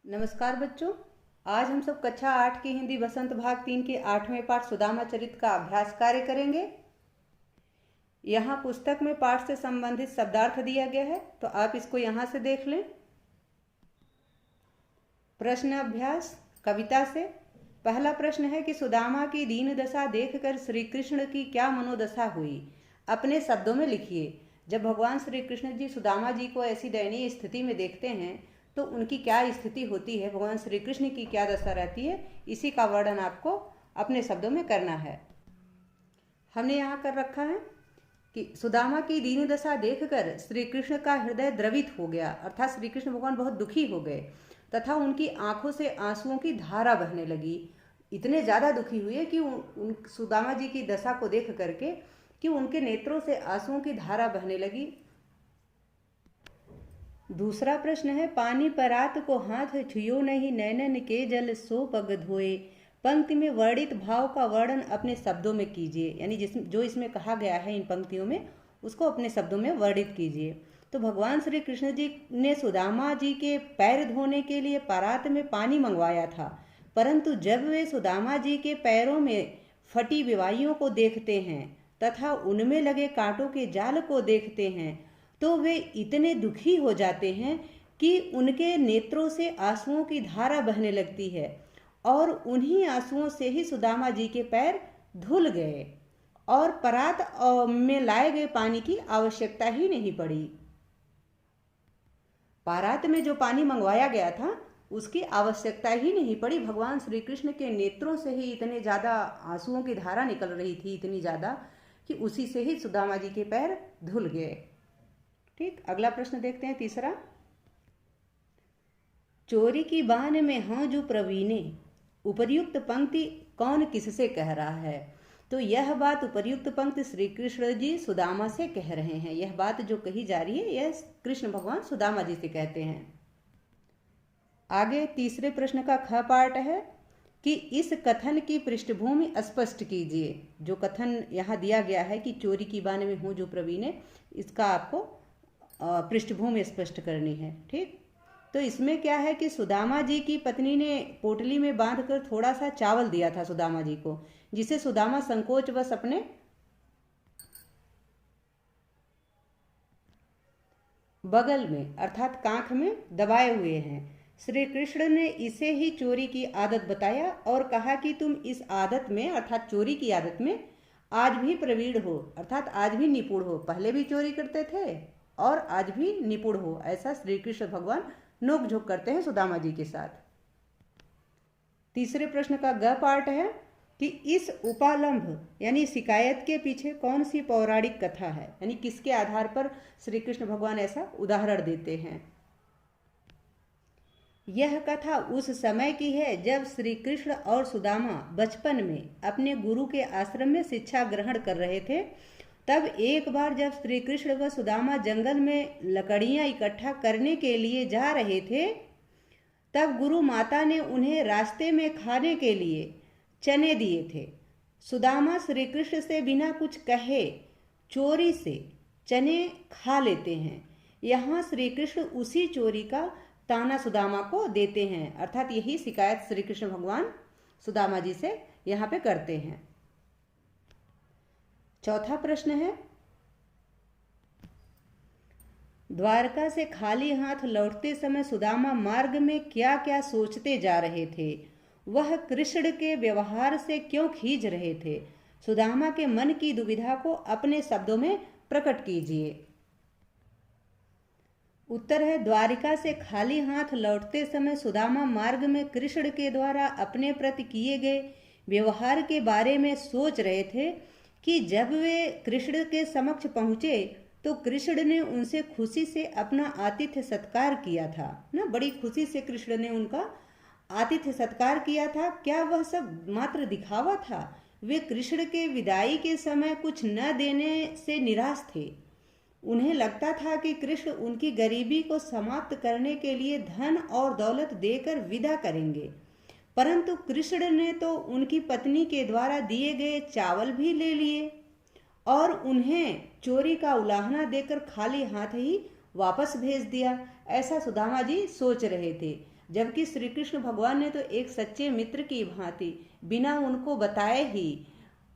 नमस्कार बच्चों। आज हम सब कक्षा 8 की हिंदी बसंत भाग 3 के 8वें पाठ सुदामा चरित का अभ्यास कार्य करेंगे। यहाँ पुस्तक में पाठ से संबंधित शब्दार्थ दिया गया है, तो आप इसको यहाँ से देख लें। प्रश्न अभ्यास कविता से। पहला प्रश्न है कि सुदामा की दीन दशा देखकर श्री कृष्ण की क्या मनोदशा हुई, अपने शब्दों में लिखिए। जब भगवान श्री कृष्ण जी सुदामा जी को ऐसी दयनीय स्थिति में देखते हैं तो उनकी क्या स्थिति होती है, भगवान श्री कृष्ण की क्या दशा रहती है, इसी का वर्णन आपको अपने शब्दों में करना है। हमने यहाँ कर रखा है कि सुदामा की दीन दशा देखकर श्री कृष्ण का हृदय द्रवित हो गया, अर्थात श्री कृष्ण भगवान बहुत दुखी हो गए तथा उनकी आंखों से आंसुओं की धारा बहने लगी। इतने ज़्यादा दुखी हुए कि उन सुदामा जी की दशा को देख करके कि उनके नेत्रों से आंसुओं की धारा बहने लगी। दूसरा प्रश्न है, पानी परात को हाथ छुयो नहीं, नैनन के जल सो पग धोए। पंक्ति में वर्णित भाव का वर्णन अपने शब्दों में कीजिए, यानी जो इसमें कहा गया है इन पंक्तियों में उसको अपने शब्दों में वर्णित कीजिए। तो भगवान श्री कृष्ण जी ने सुदामा जी के पैर धोने के लिए परात में पानी मंगवाया था, परंतु जब वे सुदामा जी के पैरों में फटी विवाइयों को देखते हैं तथा उनमें लगे कांटों के जाल को देखते हैं तो वे इतने दुखी हो जाते हैं कि उनके नेत्रों से आंसुओं की धारा बहने लगती है और उन्हीं आंसुओं से ही सुदामा जी के पैर धुल गए और परात में लाए गए पानी की आवश्यकता ही नहीं पड़ी। परात में जो पानी मंगवाया गया था उसकी आवश्यकता ही नहीं पड़ी। भगवान श्री कृष्ण के नेत्रों से ही इतने ज़्यादा आंसुओं की धारा निकल रही थी, इतनी ज़्यादा कि उसी से ही सुदामा जी के पैर धुल गए। ठीक, अगला प्रश्न देखते हैं तीसरा। चोरी की बान में हाँ जो प्रवीणे, उपर्युक्त पंक्ति कौन किससे कह रहा है? तो यह बात उपर्युक्त पंक्ति श्री कृष्ण जी सुदामा से कह रहे हैं। यह बात जो कही जा रही है यह कृष्ण भगवान सुदामा जी से कहते हैं। आगे तीसरे प्रश्न का ख पार्ट है कि इस कथन की पृष्ठभूमि स्पष्ट कीजिए। जो कथन यहाँ दिया गया है कि चोरी की बान में हूँ जो प्रवीणे, इसका आपको पृष्ठभूमि स्पष्ट करनी है। ठीक, तो इसमें क्या है कि सुदामा जी की पत्नी ने पोटली में बांधकर थोड़ा सा चावल दिया था सुदामा जी को, जिसे सुदामा संकोचवश अपने बगल में अर्थात कांख में दबाए हुए हैं। श्री कृष्ण ने इसे ही चोरी की आदत बताया और कहा कि तुम इस आदत में अर्थात चोरी की आदत में आज भी प्रवीण हो, अर्थात आज भी निपुण हो। पहले भी चोरी करते थे और आज भी निपुण हो, ऐसा श्री कृष्ण भगवान नोकझोंक करते हैं सुदामा जी के साथ। तीसरे प्रश्न का ग पार्ट है कि इस उपालंभ यानी शिकायत के पीछे कौन सी पौराणिक कथा है, यानी किसके आधार पर श्री कृष्ण भगवान ऐसा उदाहरण देते हैं। यह कथा उस समय की है जब श्री कृष्ण और सुदामा बचपन में अपने गुरु के आश्रम में शिक्षा ग्रहण कर रहे थे। तब एक बार जब श्री कृष्ण व सुदामा जंगल में लकड़ियां इकट्ठा करने के लिए जा रहे थे, तब गुरु माता ने उन्हें रास्ते में खाने के लिए चने दिए थे। सुदामा श्री कृष्ण से बिना कुछ कहे चोरी से चने खा लेते हैं। यहाँ श्री कृष्ण उसी चोरी का ताना सुदामा को देते हैं, अर्थात यही शिकायत श्री कृष्ण भगवान सुदामा जी से यहाँ पे करते हैं। चौथा प्रश्न है, द्वारका से खाली हाथ लौटते समय सुदामा मार्ग में क्या क्या सोचते जा रहे थे? वह कृष्ण के व्यवहार से क्यों खींच रहे थे? सुदामा के मन की दुविधा को अपने शब्दों में प्रकट कीजिए। उत्तर है, द्वारिका से खाली हाथ लौटते समय सुदामा मार्ग में कृष्ण के द्वारा अपने प्रति किए गए व्यवहार के बारे में सोच रहे थे कि जब वे कृष्ण के समक्ष पहुँचे तो कृष्ण ने उनसे खुशी से अपना आतिथ्य सत्कार किया था ना। बड़ी खुशी से कृष्ण ने उनका आतिथ्य सत्कार किया था। क्या वह सब मात्र दिखावा था? वे कृष्ण के विदाई के समय कुछ न देने से निराश थे। उन्हें लगता था कि कृष्ण उनकी गरीबी को समाप्त करने के लिए धन और दौलत देकर विदा करेंगे, परंतु कृष्ण ने तो उनकी पत्नी के द्वारा दिए गए चावल भी ले लिए और उन्हें चोरी का उलाहना देकर खाली हाथ ही वापस भेज दिया। ऐसा सुदामा जी सोच रहे थे। जबकि श्री कृष्ण भगवान ने तो एक सच्चे मित्र की भांति बिना उनको बताए ही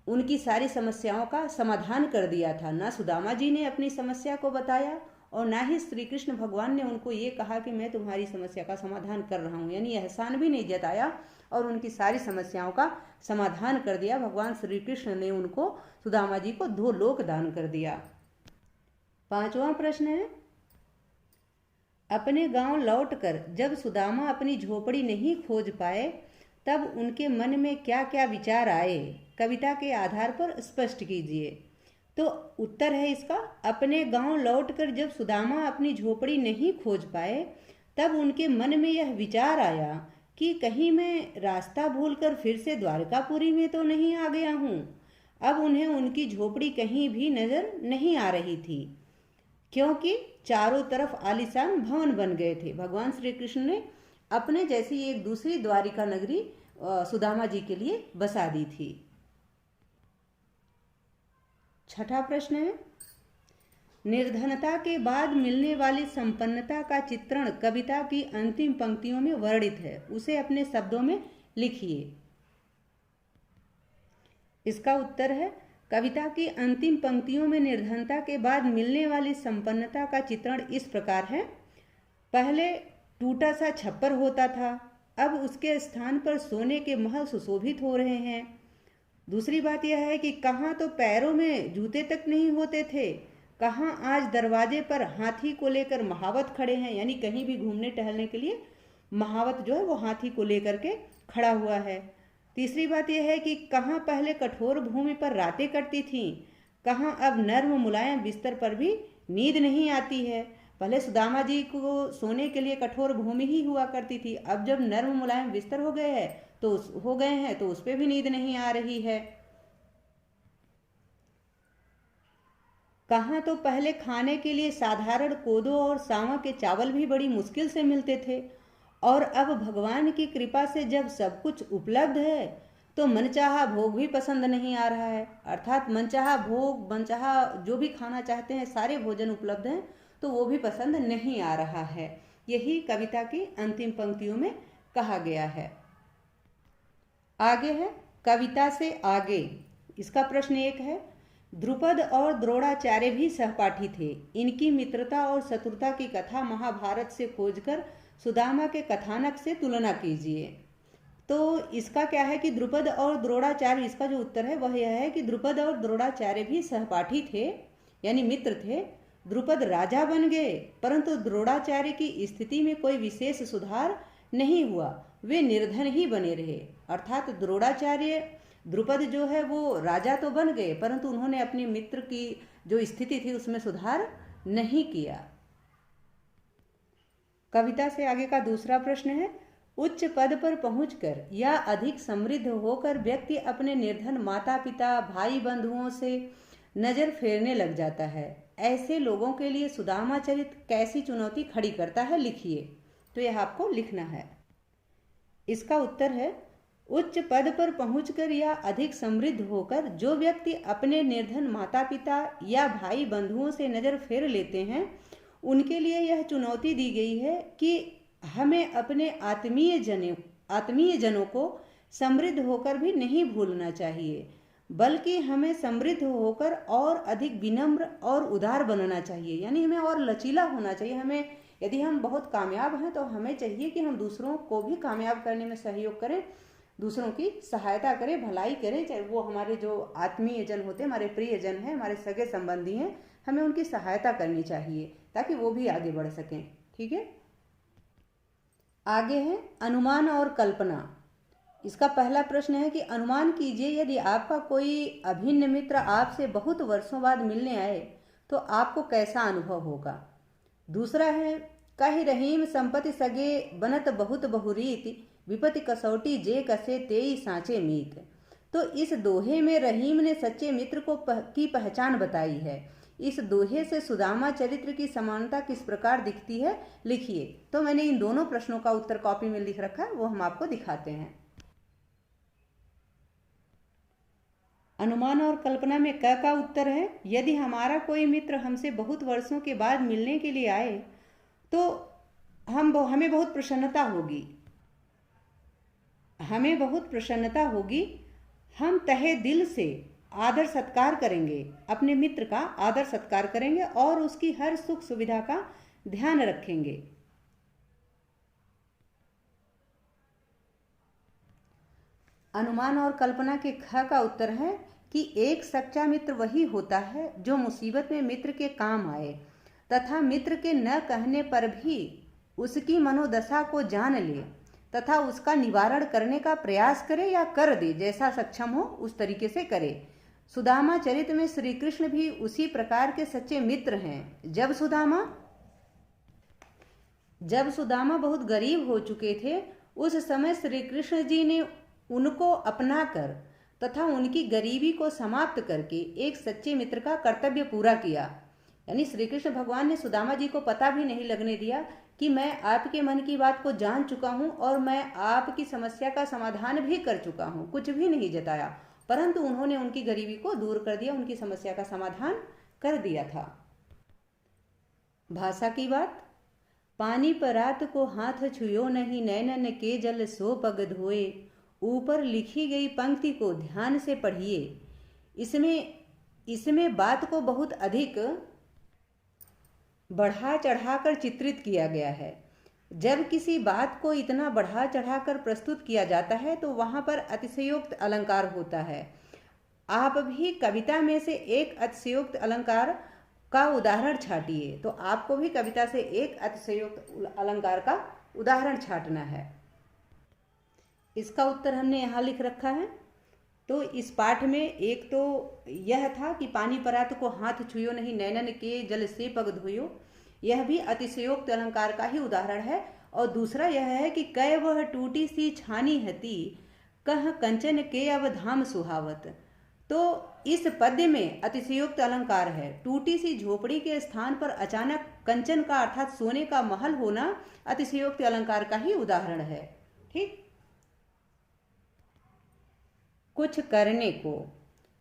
उनकी सारी समस्याओं का समाधान कर दिया था। ना सुदामा जी ने अपनी समस्या को बताया और ना ही श्री कृष्ण भगवान ने उनको ये कहा कि मैं तुम्हारी समस्या का समाधान कर रहा हूँ, यानी एहसान भी नहीं जताया और उनकी सारी समस्याओं का समाधान कर दिया। भगवान श्री कृष्ण ने उनको, सुदामा जी को 2 लोक दान कर दिया। 5वां प्रश्न है, अपने गांव लौटकर जब सुदामा अपनी झोपड़ी नहीं खोज पाए तब उनके मन में क्या क्या विचार आए, कविता के आधार पर स्पष्ट कीजिए। तो उत्तर है इसका, अपने गांव लौटकर जब सुदामा अपनी झोपड़ी नहीं खोज पाए तब उनके मन में यह विचार आया कि कहीं मैं रास्ता भूलकर फिर से द्वारकापुरी में तो नहीं आ गया हूँ। अब उन्हें उनकी झोपड़ी कहीं भी नजर नहीं आ रही थी, क्योंकि चारों तरफ आलीशान भवन बन गए थे। भगवान श्री कृष्ण ने अपने जैसी एक दूसरी द्वारिका नगरी सुदामा जी के लिए बसा दी थी। 6ठा प्रश्न है, निर्धनता के बाद मिलने वाली संपन्नता का चित्रण कविता की अंतिम पंक्तियों में वर्णित है, उसे अपने शब्दों में लिखिए। इसका उत्तर है, कविता की अंतिम पंक्तियों में निर्धनता के बाद मिलने वाली संपन्नता का चित्रण इस प्रकार है। पहले टूटा सा छप्पर होता था, अब उसके स्थान पर सोने के महल सुशोभित हो रहे हैं। दूसरी बात यह है कि कहाँ तो पैरों में जूते तक नहीं होते थे, कहाँ आज दरवाजे पर हाथी को लेकर महावत खड़े हैं, यानी कहीं भी घूमने टहलने के लिए महावत जो है वो हाथी को लेकर के खड़ा हुआ है। तीसरी बात यह है कि कहाँ पहले कठोर भूमि पर रातें कटती थीं, कहाँ अब नर्म मुलायम बिस्तर पर भी नींद नहीं आती है। पहले सुदामा जी को सोने के लिए कठोर भूमि ही हुआ करती थी, अब जब नर्म मुलायम बिस्तर हो गए हैं तो उस पर भी नींद नहीं आ रही है। कहाँ तो पहले खाने के लिए साधारण कोदो और सावा के चावल भी बड़ी मुश्किल से मिलते थे, और अब भगवान की कृपा से जब सब कुछ उपलब्ध है तो मनचाहा भोग भी पसंद नहीं आ रहा है। अर्थात मनचाहा भोग, मनचाहा जो भी खाना चाहते हैं सारे भोजन उपलब्ध हैं तो वो भी पसंद नहीं आ रहा है। यही कविता की अंतिम पंक्तियों में कहा गया है। आगे है कविता से आगे। इसका प्रश्न 1 है, द्रुपद और द्रोणाचार्य भी सहपाठी थे, इनकी मित्रता और शत्रुता की कथा महाभारत से खोजकर सुदामा के कथानक से तुलना कीजिए। तो इसका क्या है कि द्रुपद और द्रोणाचार्य, इसका जो उत्तर है वह यह है कि द्रुपद और द्रोणाचार्य भी सहपाठी थे, यानी मित्र थे। द्रुपद राजा बन गए परंतु द्रोणाचार्य की स्थिति में कोई विशेष सुधार नहीं हुआ, वे निर्धन ही बने रहे। अर्थात द्रुपद जो है वो राजा तो बन गए परंतु उन्होंने अपने मित्र की जो स्थिति थी उसमें सुधार नहीं किया। कविता से आगे का दूसरा प्रश्न है, उच्च पद पर पहुंचकर या अधिक समृद्ध होकर व्यक्ति अपने निर्धन माता पिता भाई बंधुओं से नजर फेरने लग जाता है। ऐसे लोगों के लिए सुदामा चरित कैसी चुनौती खड़ी करता है, लिखिए। तो यह आपको लिखना है। इसका उत्तर है, उच्च पद पर पहुंचकर या अधिक समृद्ध होकर जो व्यक्ति अपने निर्धन माता पिता या भाई बंधुओं से नजर फेर लेते हैं उनके लिए यह चुनौती दी गई है कि हमें अपने आत्मीय जनों को समृद्ध होकर भी नहीं भूलना चाहिए, बल्कि हमें समृद्ध होकर और अधिक विनम्र और उदार बनना चाहिए, यानी हमें और लचीला होना चाहिए। हमें यदि हम बहुत कामयाब हैं तो हमें चाहिए कि हम दूसरों को भी कामयाब करने में सहयोग करें, दूसरों की सहायता करें, भलाई करें, चाहे वो हमारे जो आत्मीय जन होते हैं, हमारे प्रियजन हैं, हमारे सगे संबंधी हैं, हमें उनकी सहायता करनी चाहिए ताकि वो भी आगे बढ़ सकें। ठीक है। आगे है अनुमान और कल्पना। इसका पहला प्रश्न है कि अनुमान कीजिए यदि आपका कोई अभिन्न मित्र आपसे बहुत वर्षों बाद मिलने आए तो आपको कैसा अनुभव होगा। दूसरा है, कहि रहीम संपत्ति सगे बनत बहुत बहुरीत विपत्ति कसौटी जे कसे तेई सांचे मीत। तो इस दोहे में रहीम ने सच्चे मित्र की पहचान बताई है। इस दोहे से सुदामा चरित्र की समानता किस प्रकार दिखती है, लिखिए। तो मैंने इन दोनों प्रश्नों का उत्तर कॉपी में लिख रखा है, वो हम आपको दिखाते हैं। अनुमान और कल्पना में क का उत्तर है, यदि हमारा कोई मित्र हमसे बहुत वर्षों के बाद मिलने के लिए आए तो हमें बहुत प्रसन्नता होगी, हमें बहुत प्रसन्नता होगी। हम तहे दिल से आदर सत्कार करेंगे, अपने मित्र का आदर सत्कार करेंगे और उसकी हर सुख सुविधा का ध्यान रखेंगे। अनुमान और कल्पना के ख का उत्तर है कि एक सच्चा मित्र वही होता है जो मुसीबत में मित्र के काम आए तथा मित्र के न कहने पर भी उसकी मनोदशा को जान ले तथा उसका निवारण करने का प्रयास करे या कर दे, जैसा सक्षम हो उस तरीके से करे। सुदामा चरित्र में श्री कृष्ण भी उसी प्रकार के सच्चे मित्र हैं। जब सुदामा बहुत गरीब हो चुके थे, उस समय श्री कृष्ण जी ने उनको अपनाकर तथा उनकी गरीबी को समाप्त करके एक सच्चे मित्र का कर्तव्य पूरा किया। यानी श्री कृष्ण भगवान ने सुदामा जी को पता भी नहीं लगने दिया कि मैं आपके मन की बात को जान चुका हूँ और मैं आपकी समस्या का समाधान भी कर चुका हूँ, कुछ भी नहीं जताया, परंतु उन्होंने उनकी गरीबी को दूर कर दिया, उनकी समस्या का समाधान कर दिया था। भाषा की बात। पानी पर रात को हाथ छुयो नहीं, नैनन के जल सो पग धोए। ऊपर लिखी गई पंक्ति को ध्यान से पढ़िए। इसमें बात को बहुत अधिक बढ़ा चढ़ाकर चित्रित किया गया है। जब किसी बात को इतना बढ़ा चढ़ाकर प्रस्तुत किया जाता है तो वहां पर अतिशयोक्त अलंकार होता है। आप भी कविता में से एक अतिशयोक्त अलंकार का उदाहरण छाटिए। तो आपको भी कविता से एक अतिशयोक्त अलंकार का उदाहरण छाटना है। इसका उत्तर हमने यहाँ लिख रखा है। तो इस पाठ में एक तो यह था कि पानी परात को हाथ छुयो नहीं, नैनन के जल से पग धोयो, यह भी अतिशयोक्त अलंकार का ही उदाहरण है। और दूसरा यह है कि कै वह टूटी सी छानी हती, कह कंचन के अब धाम सुहावत। तो इस पद्य में अतिशयोक्त अलंकार है। टूटी सी झोपड़ी के स्थान पर अचानक कंचन का अर्थात सोने का महल होना अतिशयोक्त अलंकार का ही उदाहरण है। ठीक। कुछ करने को,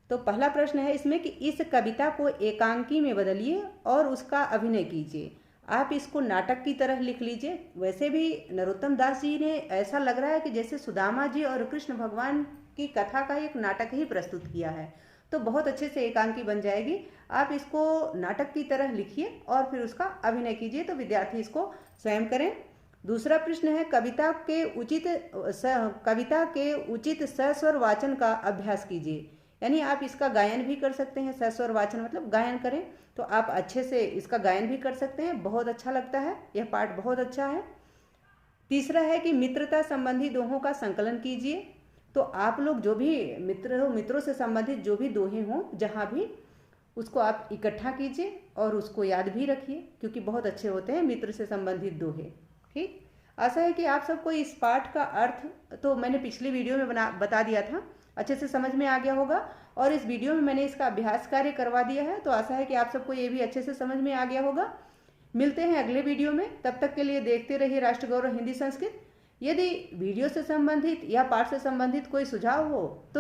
तो पहला प्रश्न है इसमें कि इस कविता को एकांकी में बदलिए और उसका अभिनय कीजिए। आप इसको नाटक की तरह लिख लीजिए। वैसे भी नरोत्तम दास जी ने ऐसा लग रहा है कि जैसे सुदामा जी और कृष्ण भगवान की कथा का एक नाटक ही प्रस्तुत किया है, तो बहुत अच्छे से एकांकी बन जाएगी। आप इसको नाटक की तरह लिखिए और फिर उसका अभिनय कीजिए, तो विद्यार्थी इसको स्वयं करें। दूसरा प्रश्न है कविता के उचित सस्वर वाचन का अभ्यास कीजिए। यानी आप इसका गायन भी कर सकते हैं। सस्वर वाचन मतलब गायन करें, तो आप अच्छे से इसका गायन भी कर सकते हैं। बहुत अच्छा लगता है, यह पाठ बहुत अच्छा है। तीसरा है कि मित्रता संबंधी दोहों का संकलन कीजिए। तो आप लोग जो भी मित्रों से संबंधित जो भी दोहे हों जहाँ भी, उसको आप इकट्ठा कीजिए और उसको याद भी रखिए, क्योंकि बहुत अच्छे होते हैं मित्र से संबंधित दोहे। ठीक। आशा है कि आप सबको इस पाठ का अर्थ तो मैंने पिछली वीडियो में बता दिया था, अच्छे से समझ में आ गया होगा। और इस वीडियो में मैंने इसका अभ्यास कार्य करवा दिया है, तो आशा है कि आप सबको ये भी अच्छे से समझ में आ गया होगा। मिलते हैं अगले वीडियो में, तब तक के लिए देखते रहिए राष्ट्र गौरव हिंदी संस्कृत। यदि वीडियो से संबंधित या पाठ से संबंधित कोई सुझाव हो तो